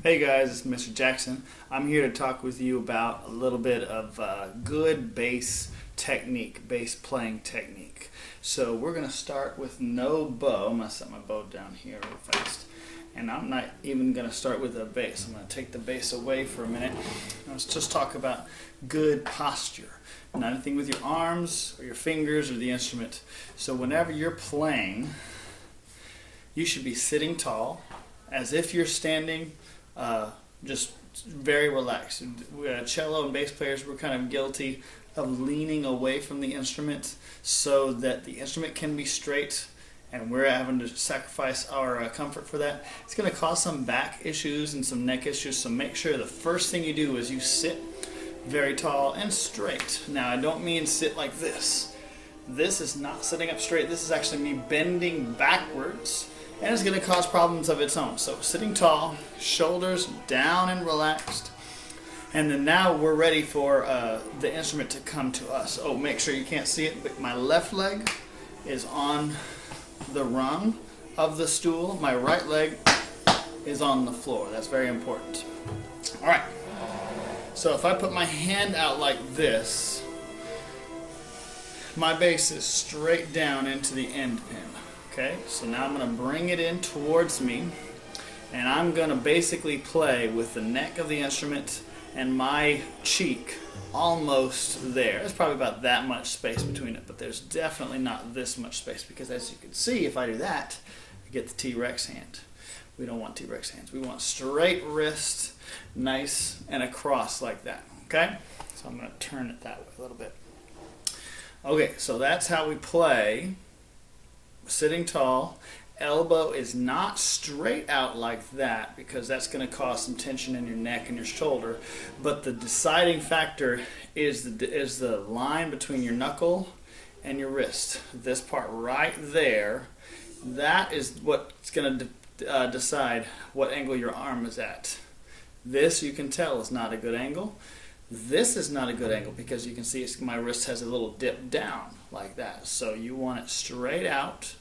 Hey guys, it's Mr. Jackson. I'm here to talk with you about a little bit of good bass technique, bass playing technique. So we're going to start with no bow. I'm going to set my bow down here real fast. And I'm not even going to start with a bass. I'm going to take the bass away for a minute. Let's just talk about good posture. Not anything with your arms or your fingers or the instrument. So whenever you're playing, you should be sitting tall, as if you're standing, just very relaxed. Cello and bass players, we're kind of guilty of leaning away from the instrument so that the instrument can be straight, and we're having to sacrifice our comfort for that. It's going to cause some back issues and some neck issues, so make sure the first thing you do is you sit very tall and straight. Now, I don't mean sit like this. This is not sitting up straight. This is actually me bending backwards, and it's going to cause problems of its own. So sitting tall, shoulders down and relaxed. And then now we're ready for the instrument to come to us. Oh, make sure you can't see it, but my left leg is on the rung of the stool. My right leg is on the floor. That's very important. All right. So if I put my hand out like this, my bass is straight down into the end pin. Okay, so now I'm going to bring it in towards me, and I'm going to basically play with the neck of the instrument and my cheek almost there. There's probably about that much space between it, but there's definitely not this much space, because as you can see, if I do that, I get the T-Rex hand. We don't want T-Rex hands. We want straight wrist, nice and across like that. Okay, so I'm going to turn it that way a little bit. Okay, so that's how we play. Sitting tall. Elbow is not straight out like that, because that's going to cause some tension in your neck and your shoulder. But the deciding factor is the line between your knuckle and your wrist. This part right there, that is what's going to decide what angle your arm is at. This, you can tell, is not a good angle. This is not a good angle, because you can see my wrist has a little dip down like that. So you want it straight out,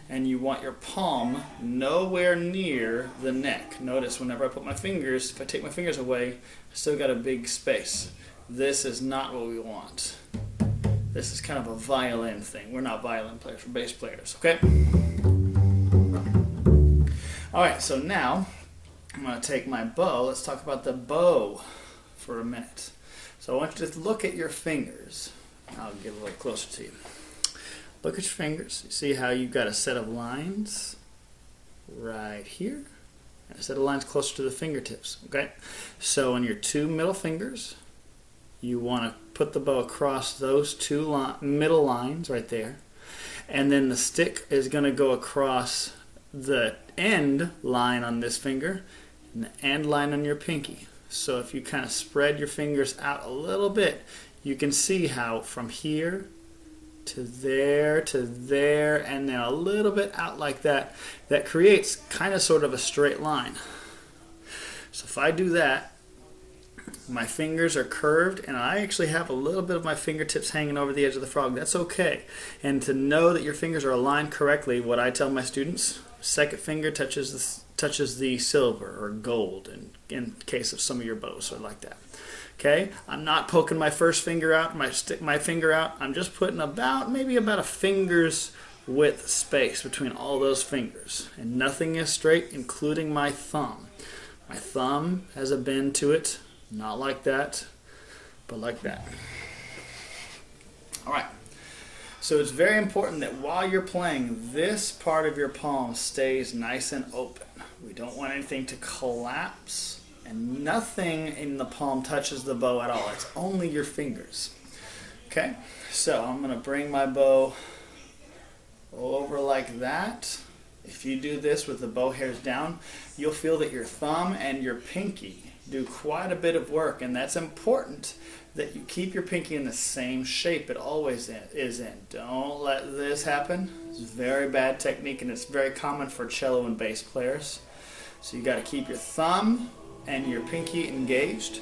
and you want your palm nowhere near the neck. Notice whenever I put my fingers, if I take my fingers away, I still got a big space. This is not what we want. This is kind of a violin thing. We're not violin players, we're bass players, okay? All right, so now I'm going to take my bow. Let's talk about the bow for a minute. So I want you to look at your fingers. I'll get a little closer to you. Look at your fingers. You see how you've got a set of lines right here, and a set of lines closer to the fingertips. Okay? So on your two middle fingers, you want to put the bow across those two middle lines right there, and then the stick is going to go across the end line on this finger and the end line on your pinky. So if you kind of spread your fingers out a little bit, you can see how from here to there, and then a little bit out like that, that creates kind of sort of a straight line. So if I do that, my fingers are curved, and I actually have a little bit of my fingertips hanging over the edge of the frog. That's okay. And to know that your fingers are aligned correctly, what I tell my students, second finger touches the silver or gold, in case of some of your bows are like that. Okay, I'm not poking my first finger out, my finger out. I'm just putting maybe about a finger's width space between all those fingers, and nothing is straight, including my thumb. My thumb has a bend to it, not like that, but like that. All right. So it's very important that while you're playing, this part of your palm stays nice and open. We don't want anything to collapse, and nothing in the palm touches the bow at all. It's only your fingers. Okay? So I'm going to bring my bow over like that. If you do this with the bow hairs down, you'll feel that your thumb and your pinky do quite a bit of work, and that's important that you keep your pinky in the same shape it always is in. Don't let this happen. It's very bad technique, and it's very common for cello and bass players. So you got to keep your thumb and your pinky engaged.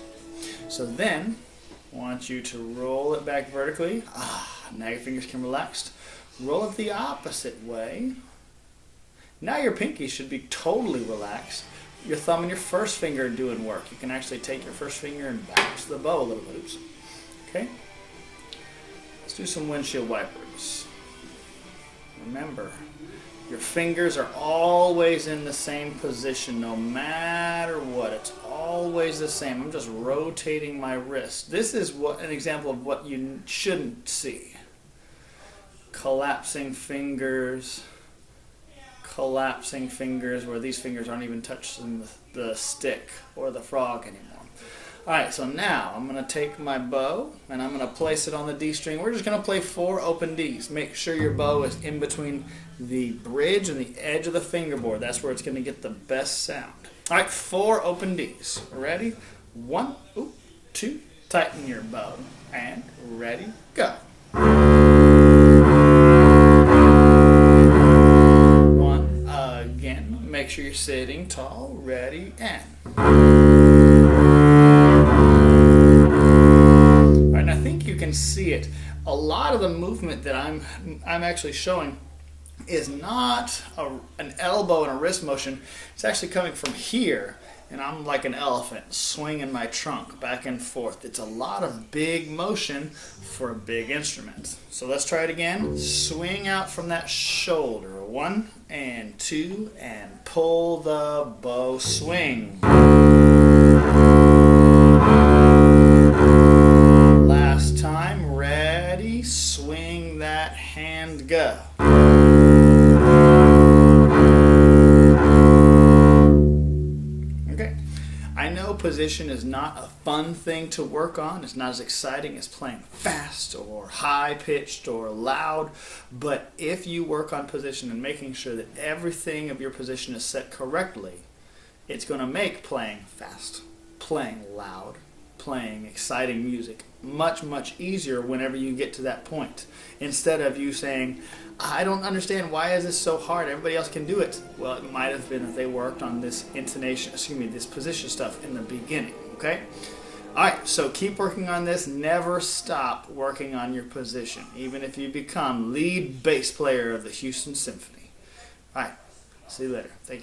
So then I want you to roll it back vertically. Now your fingers can relax. Roll it the opposite way. Now your pinky should be totally relaxed. your thumb and your first finger doing work. You can actually take your first finger and bounce the bow a little bit. Oops. Okay? Let's do some windshield wipers. Remember, your fingers are always in the same position no matter what. It's always the same. I'm just rotating my wrist. This is an example of what you shouldn't see. Collapsing fingers where these fingers aren't even touching the stick or the frog anymore. Alright, so now I'm going to take my bow and I'm going to place it on the D string. We're just going to play 4 open Ds. Make sure your bow is in between the bridge and the edge of the fingerboard. That's where it's going to get the best sound. Alright, 4 open Ds. Ready? 1, 2, tighten your bow. And ready, go. Make sure you're sitting tall, ready, and. Alright, and I think you can see it. A lot of the movement that I'm actually showing is not an elbow and a wrist motion. It's actually coming from here, and I'm like an elephant swinging my trunk back and forth. It's a lot of big motion for a big instrument. So let's try it again. Swing out from that shoulder. 1 and 2, and pull the bow, swing. Last time, ready, swing that hand, go. Okay, I know position is not a fun thing to work on. It's not as exciting as playing fast or high-pitched or loud, but if you work on position and making sure that everything of your position is set correctly, it's going to make playing fast, playing loud, playing exciting music much, much easier whenever you get to that point. Instead of you saying, I don't understand, why is this so hard? Everybody else can do it. Well, it might have been that they worked on this this position stuff in the beginning, okay? Alright, so keep working on this. Never stop working on your position, even if you become lead bass player of the Houston Symphony. Alright, see you later. Thank you.